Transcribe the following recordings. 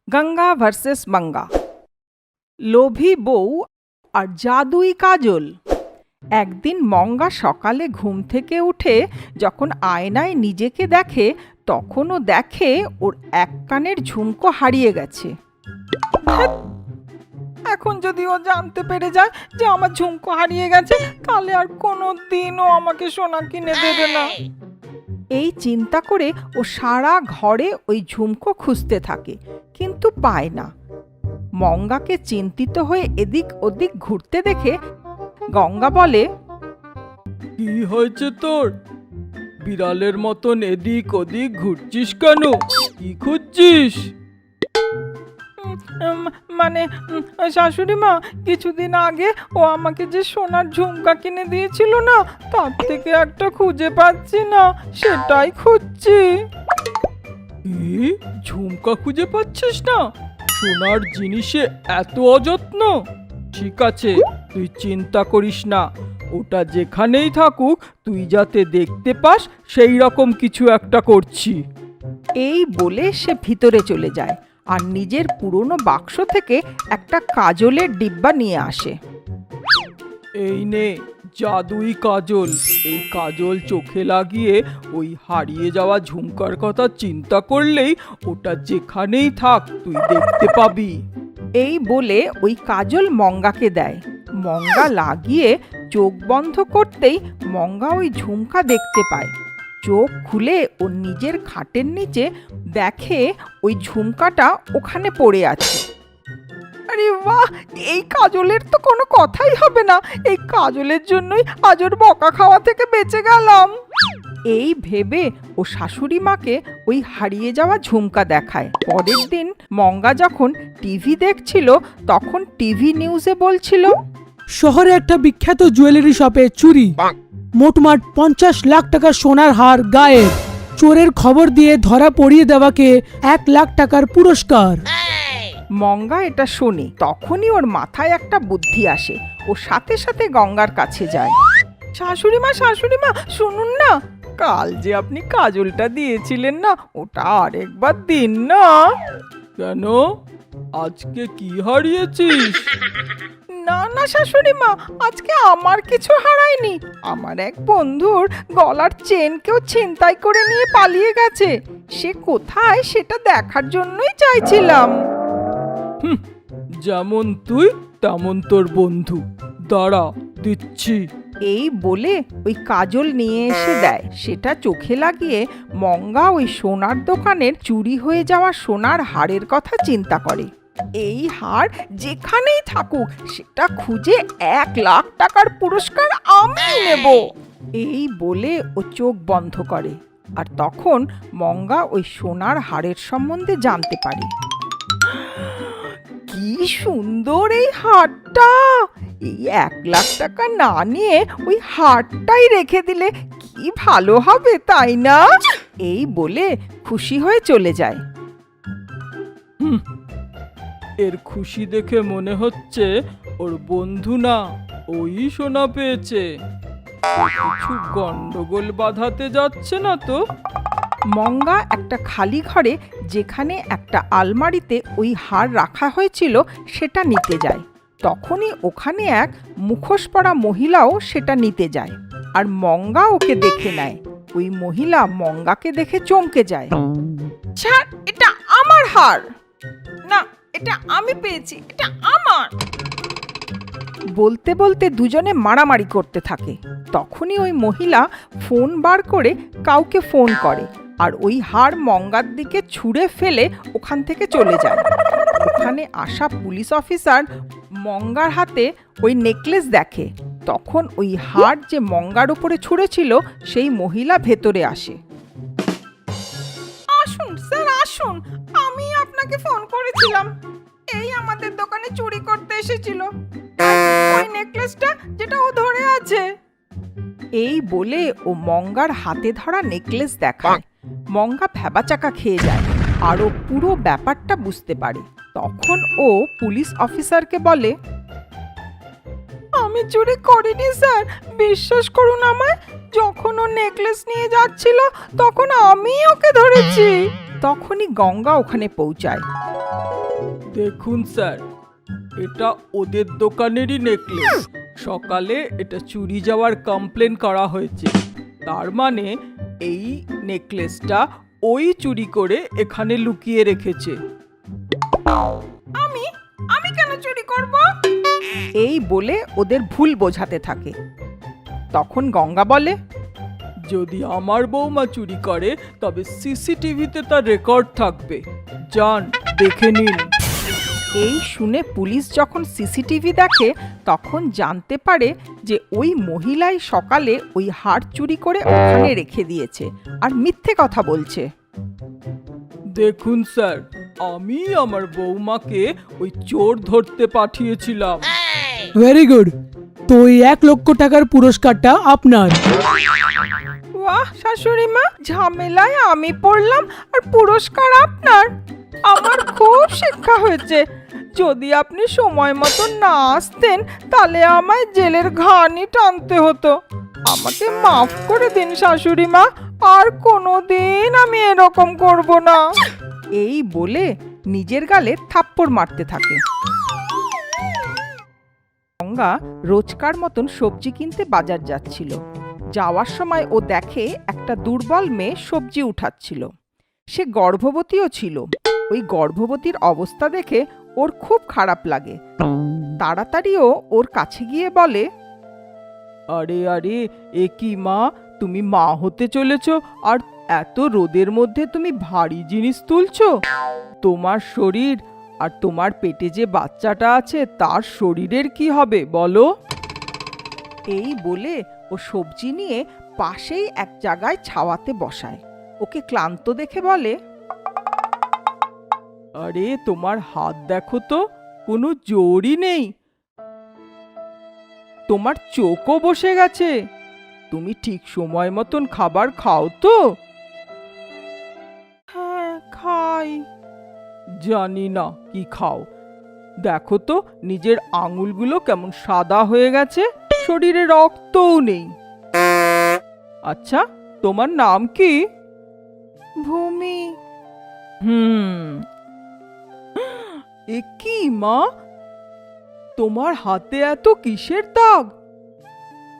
Ganga versus মঙ্গা। লোভী বউ আর জাদুই কাজল। একদিন মঙ্গা সকালে ঘুম থেকে উঠে যখন আয়নায় নিজেকে দেখে, তখনও দেখে ওর এক কানের ঝুমকো হারিয়ে গেছে। এখন যদি ও জানতে পেরে যায় যে আমার ঝুমকো হারিয়ে গেছে, তাহলে আর কোনো দিনও আমাকে সোনা কিনে দেবে না। এই চিন্তা করে ও সারা ঘরে ওই ঝুমকো খুঁজতে থাকে, কিন্তু পায় না। মঙ্গাকে চিন্তিত হয়ে এদিক ওদিক ঘুরতে দেখে গঙ্গা বলে, কি হয়েছে তোর? বিড়ালের মতন এদিক ওদিক ঘুরছিস কেন? কি খুঁজছিস? মানে শাশুড়ি মা, কিছুদিন আগে ও আমাকে যে সোনার ঝুমকা কিনে দিয়েছিল না, তার থেকে একটা খুঁজে পাচ্ছি না, সেটাই খুঁজছি। ঝুমকা খুঁজে পাচ্ছিস না? সোনার জিনিসে এত অযত্ন? ঠিক আছে, তুই চিন্তা করিস না, ওটা যেখানেই থাকুক তুই যাতে দেখতে পাস সেই রকম কিছু একটা করছি। এই বলে সে ভিতরে চলে যায় আর নিজের পুরনো বাক্স থেকে একটা কাজলের ডিব্বা নিয়ে আসে। এই নে জাদুই কাজল। এই কাজল চোখে লাগিয়ে ওই হারিয়ে যাওয়া ঝুমকার কথা চিন্তা করলেই ওটা যেখানেই থাক তুই দেখতে পাবি। এই বলে ওই কাজল মঙ্গাকে দেয়। মঙ্গা লাগিয়ে চোখ বন্ধ করতেই মঙ্গা ওই ঝুমকা দেখতে পায়। চোখ খুলে ও নিজের খাটের নিচে দেখে ওই ঝুমকাটা ওখানে পড়ে আছে। আরে বাহ, এই কাজলের তো কোনো কথাই হবে না, এই কাজলের জন্যই আজ ওর বকা খাওয়া থেকে বেঁচে গেলাম। এই ভেবে ও শাশুড়ি মাকে ওই হারিয়ে যাওয়া ঝুমকা দেখায়। পরের দিন মঙ্গা যখন টিভি দেখছিল, তখন টিভি নিউজে বলছিল, শহরে একটা বিখ্যাত জুয়েলারি শপে চুরি, মোটমাট 50 লাখ টাকার সোনার হার গায়েব। চোরের খবর দিয়ে ধরা পড়িয়ে দেওয়াকে 1 লাখ টাকার পুরস্কার। মঙ্গা এটা শোনে, তখনই ওর মাথায় একটা বুদ্ধি আসে। ও সাথে সাথে গঙ্গার কাছে যায়। শাশুড়ি মা, শুনুন না, কাল যে আপনি কাজলটা দিয়েছিলেন না, ওটা আরেকবার দিন না। কেন? আজকে কি হারিয়েছিস? না না শাশুড়ি মা, আজকে আমার কিছু হারায়নি। আমার এক বন্ধুর গলার চেন কেউ ছিনতাই করে নিয়ে পালিয়ে গেছে। সে কোথায় সেটা দেখার জন্যই চাইছিলাম। যেমন তুই তেমন তোর বন্ধু। দাঁড়া, দিচ্ছি। এই বলে ওই কাজল নিয়ে এসে দেয়। সেটা চোখে লাগিয়ে মঙ্গা ওই সোনার দোকানের চুরি হয়ে যাওয়া সোনার হারের কথা চিন্তা করে। এই হার যেখানেই থাকুক সেটা খুঁজে 1 লাখ টাকার পুরস্কার আমি নেব। এই বলে ও চোখ বন্ধ করে। আর তখন মঙ্গা ওই সোনার হারের সম্বন্ধে জানতে পারে। কি সুন্দর এই হারটা! এই 1 লাখ টাকা না নিয়ে ওই হারটাই রেখে দিলে কি ভালো হবে, তাই না? এই বলে খুশি হয়ে চলে যায়। এর খুশি দেখে মনে হচ্ছে ওর বন্ধু না, ওই সোনা পেয়েছে। কিছু গন্ডগোল বাঁধাতে যাচ্ছে না তো? মঙ্গা একটা খালি ঘরে, যেখানে একটা আলমারিতে ওই হার রাখা হয়েছিল, সেটা নিতে যায়। তখনই ওখানে এক মুখোশ পরা মহিলাও সেটা নিতে যায়। আর মঙ্গা ওকে দেখে নেয়। ওই মহিলা মঙ্গাকে দেখে চমকে যায়। ছাড়, এটা আমার হার। না, এটা আমি পেয়েছি, এটা আমার। বলতে বলতে দুজনে মারামারি করতে থাকে। তখনই ওই মহিলা ফোন বার করে কাউকে ফোন করে আর ওই হার মঙ্গার দিকে ছুঁড়ে ফেলে ওখান থেকে চলে যায়। ওখানে আসা পুলিশ অফিসার মঙ্গার হাতে ওই নেকলেস দেখে। তখন ওই হার যে মঙ্গার উপরে ছুঁড়েছিল, সেই মহিলা ভেতরে আসে। আসুন স্যার, আসুন, আমি আপনাকে ফোন করেছিলাম। এই আমাদের দোকানে চুরি করতে এসেছিল, ওই নেকলেসটা যেটা ও ধরে আছে। এই বলে ও মঙ্গার হাতে ধরা নেকলেস দেখায়। মঙ্গা ভ্যাবাচাকা খেয়ে যায় আর ও পুরো ব্যাপারটা বুঝতে পারে। তখন ও পুলিশ অফিসারকে বলে, আমি চুরি করিনি স্যার, বিশ্বাস করুন আমায়। যখন ও নেকলেস নিয়ে যাচ্ছিল তখন আমি ওকে ধরেছি। তখনই গঙ্গা ওখানে পৌঁছায়। দেখুন স্যার, এটা ওদের দোকানেরই নেকলেস। সকালে এটা চুরি যাওয়ার কমপ্লেন করা হয়েছে। তার মানে এই নেকলেসটা ওই চুরি করে এখানে লুকিয়ে রেখেছে। আমি আমি কেন চুরি করব? এই বলে ওদের ভুল বোঝাতে থাকে। তখন গঙ্গা বলে, যদি আমার বৌমা চুরি করে তবে সিসিটিভিতে তার রেকর্ড থাকবে, যান দেখে নিন। এই শুনে পুলিশ যখন সিসিটিভি দেখে তখন জানতে পারে যে ওই মহিলাই সকালে ওই হার চুরি করে ওখানে রেখে দিয়েছে আর মিথ্যে কথা বলছে। দেখুন স্যার, আমি আমার বৌমাকে ওই চোর ধরতে পাঠিয়েছিলাম। Very good. তো এই 1,00,000 টাকার পুরস্কারটা আপনার। বাহ শাশুড়ি মা, ঝামেলায় আমি পড়লাম আর পুরস্কার আপনার। আমার খুব শিক্ষা হয়েছে। যদি আপনি সময় মতো না আসতেন তাহলে আমায় জেলের ঘানি টানতে হতো। আমাকে মাফ করে দিন শাশুড়ি মা, আর কোনোদিন আমি এরকম করব না। এই বলে নিজের গালে থাপ্পড় মারতে থাকে। গঙ্গা রোজকার মতন সবজি কিনতে বাজার যাচ্ছিল। যাওয়ার সময় ও দেখে একটা দুর্বল মেয়ে সবজি উঠাচ্ছিল। সে গর্ভবতীও ছিল। ওই গর্ভবতীর অবস্থা দেখে ওর খুব খারাপ লাগে। তাড়াতাড়িও ওর কাছে গিয়ে বলে, আরে আরে, এ কি মা, তুমি মা হতে চলেছ আর এত রোদের মধ্যে তুমি ভারী জিনিস তুলছো? তোমার শরীর আর তোমার পেটে যে বাচ্চাটা আছে তার শরীরের কি হবে বলো? এই বলে ও সবজি নিয়ে পাশেই এক জায়গায় ছাওয়াতে বসায়। ওকে ক্লান্ত দেখে বলে, আরে তোমার হাত দেখো তো, কোনো জোরই নেই। তোমার চোখও বসে গেছে। তুমি ঠিক সময় মতন খাবার খাও তো? হ্যাঁ খাই। জানি না কি খাও। দেখো তো নিজের আঙুলগুলো কেমন সাদা হয়ে গেছে, শরীরে রক্তও নেই। আচ্ছা, তোমার নাম কি? ভূমি। এ কি মা, তোমার হাতে এত কিসের দাগ?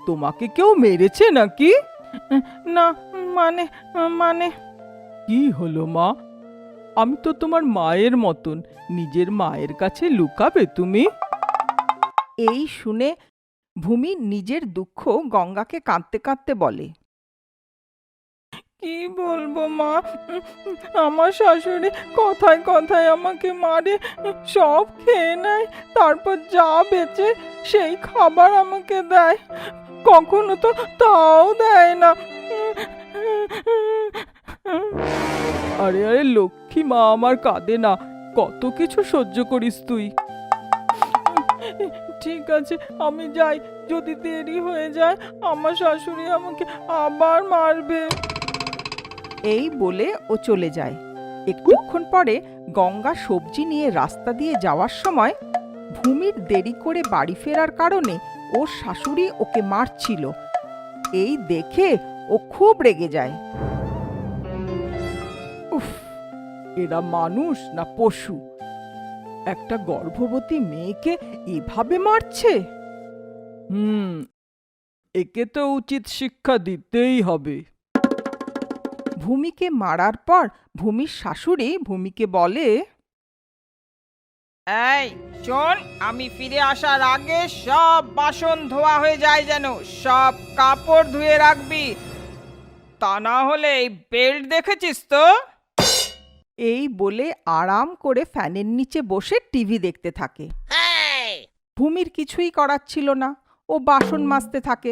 তোমাকে কেউ মেরেছে নাকি? না মানে মানে কি হলো মা? আমি তো তোমার মায়ের মতন, নিজের মায়ের কাছে লুকাবে তুমি? এই শুনে ভূমি নিজের দুঃখ গঙ্গাকে কাঁদতে কাঁদতে বলে, কি বলবো মা, আমার শাশুড়ি কথায় কথায় আমাকে মারে, সব খেয়ে নেয়, তারপর যা বেঁচে সেই খাবার আমাকে দেয়, কখনো তো তাও দেয় না। আরে আরে লক্ষ্মী মা আমার, কাঁদে না, কত কিছু সহ্য করিস তুই। ঠিক আছে আমি যাই, যদি দেরি হয়ে যায় আমার শাশুড়ি আমাকে আবার মারবে। এই বলে ও চলে যায়। একটুক্ষণ পরে গঙ্গা সবজি নিয়ে রাস্তা দিয়ে যাওয়ার সময় ভূমির দেরি করে বাড়ি ফেরার কারণে ওর শাশুড়ি ওকে মারছিল। এই দেখে ও খুব রেগে যায়। উফ, এরা মানুষ না পশু? একটা গর্ভবতী মেয়েকে এভাবে মারছে। একে তো উচিত শিক্ষা দিতেই হবে। ভূমিকে মারার পর ভূমির শাশুড়ি ভূমিকে বলে, এই শোন, আমি ফিরে আসার আগে সব বাসন ধোয়া হয়ে যায়, যেন সব কাপড় ধুয়ে রাখবি, তা না হলে এই বেল্ট দেখেছিস তো? এই বলে আরাম করে ফ্যানের নিচে বসে টিভি দেখতে থাকে। ভূমির কিছুই করার ছিল না, ও বাসন মাজতে থাকে।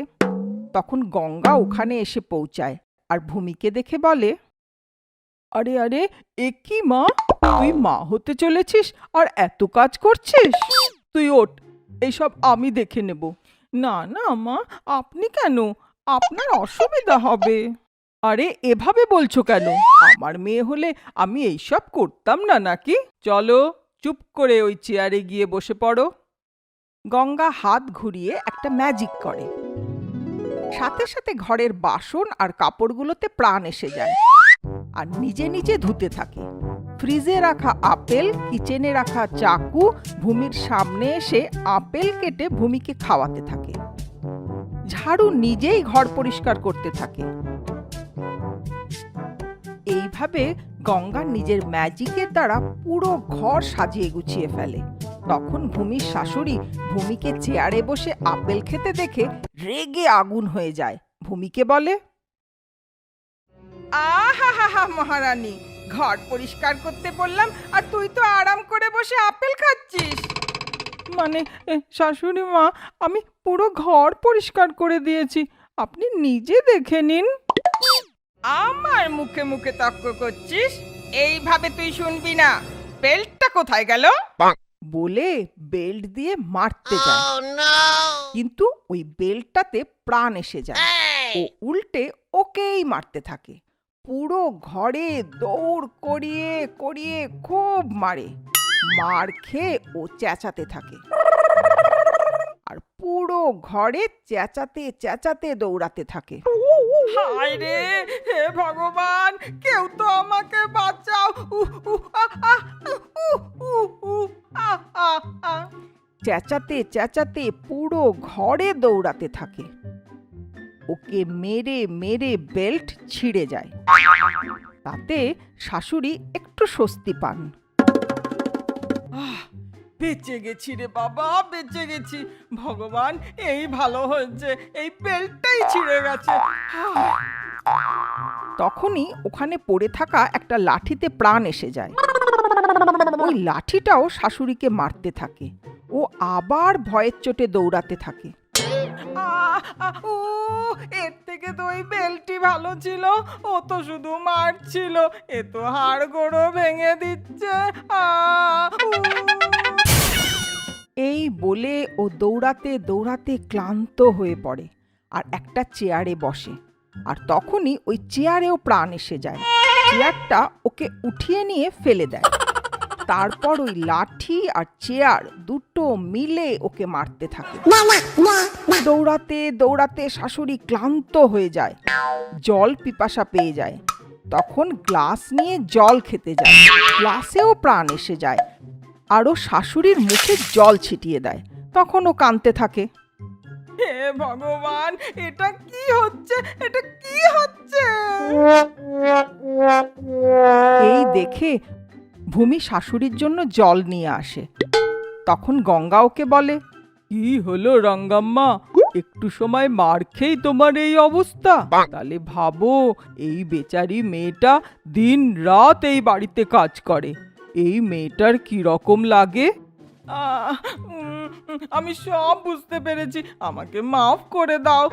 তখন গঙ্গা ওখানে এসে পৌঁছায় আর ভূমিকে দেখে বলে, আরে আরে, এ কি মা, তুই মা হতে চলেছিস আর এত কাজ করছিস? তুই ওঠ, এইসব আমি দেখে নেব। না না মা, আপনি কেন? আপনার অসুবিধা হবে। আরে এভাবে বলছো কেন? আমার মেয়ে হলে আমি এইসব করতাম না নাকি? চলো চুপ করে ওই চেয়ারে গিয়ে বসে পড়ো। গঙ্গা হাত ঘুরিয়ে একটা ম্যাজিক করে। সাথে সাথে ঘরের বাসন আর কাপড়গুলোতে প্রাণ এসে যায় আর নিজে নিজে ধুতে থাকে। ফ্রিজে রাখা আপেল, কিচেনে রাখা চাকু ভূমির সামনে এসে আপেল কেটে ভূমিকে খাওয়াতে থাকে। ঝাড়ু নিজেই ঘর পরিষ্কার করতে থাকে। এইভাবে গঙ্গা নিজের ম্যাজিকের দ্বারা পুরো ঘর সাজিয়ে গুছিয়ে ফেলে। তখন ভূমির শাশুড়ি ভূমিকে চেয়ারে বসে আপেল খেতে দেখে রেগে আগুন হয়ে যায়। ভূমিকে বলে, আহা মহারানী, ঘর পরিষ্কার করতে বললাম আর তুই তো আরাম করে বসে আপেল খাচ্ছিস। মানে শাশুড়ি মা, আমি পুরো ঘর পরিষ্কার করে দিয়েছি, আপনি নিজে দেখে নিন। আমার মুখে মুখে তর্ক করছিস? এইভাবে তুই শুনবি না। বেল্টটা কোথায় গেল? বলে বেল্ট দিয়ে মারতে যায়, কিন্তু ওই বেল্টটাতে প্রাণ এসে যায়। ও উল্টে ওকেই মারতে থাকে। পুরো ঘরে দৌড় করিয়ে করিয়ে খুব মারে। মার খেয়ে ও চেঁচাতে থাকে, আর পুরো ঘরে চেঁচাতে চেঁচাতে দৌড়াতে থাকে। হায় রে, হে ভগবান, কেউ তো আমাকে বাঁচাও। চেঁচাতে চেঁচাতে পুরো ঘরে দৌড়াতে থাকে। ওকে মেরে মেরে বেল্ট ছিঁড়ে যায়। তাতে শাশুড়ি একটু স্বস্তি পান। বেঁচে গেছি রে বাবা, বেঁচে গেছি। ভগবান, এই ভালো হয়েছে, এই বেল্টটাই ছিঁড়ে গেছে। তখনই ওখানে পড়ে থাকা একটা লাঠিতে প্রাণ এসে যায়। ওই লাঠিটাও শাশুড়িকে মারতে থাকে। ও আবার ভয়ের চোটে দৌড়াতে থাকে। এর থেকে তো ওই বেল্টই ভালো ছিল। ও তো শুধু মারছিল, এ তো হাড় গোড়ো ভেঙে দিচ্ছে। এই বলে ও দৌড়াতে দৌড়াতে ক্লান্ত হয়ে পড়ে আর একটা চেয়ারে বসে। আর তখনই ওই চেয়ারেও প্রাণ এসে যায়। চেয়ারটা ওকে উঠিয়ে নিয়ে ফেলে দেয়। তারপর ওই লাঠি আর চেয়ার দুটো মিলে ওকে মারতে থাকে। দৌড়াতে দৌড়াতে শাশুড়ি ক্লান্ত হয়ে যায়, জল পিপাসা পেয়ে যায়। তখন গ্লাস নিয়ে জল খেতে যায়। গ্লাসেও প্রাণ এসে যায়, আরও শাশুড়ির মুখে জল ছিটিয়ে দেয়। তখন ও কাঁদতে থাকে। হে ভগবান, এটা কি হচ্ছে, এটা কি হচ্ছে? এই দেখে ভূমি শাশুড়ির জন্য জল নিয়ে আসে। তখন গঙ্গা ওকে বলে, কি হলো রঙ্গাম্মা, একটু সময় মার খেয়েই তোমার এই অবস্থা? তাহলে ভাবো, এই বেচারি মেয়েটা দিন রাত এই বাড়িতে কাজ করে, এই মেয়েটার কি রকম লাগে? আমি সব বুঝতে পেরেছি, আমাকে মাফ করে দাও।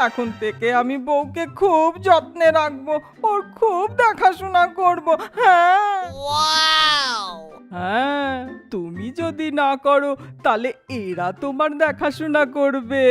এখন থেকে আমি বউকে খুব যত্নে রাখবো, ওর খুব দেখাশোনা করব। হ্যাঁ, হ্যাঁ, তুমি যদি না করো তাহলে এরা তোমার দেখাশোনা করবে।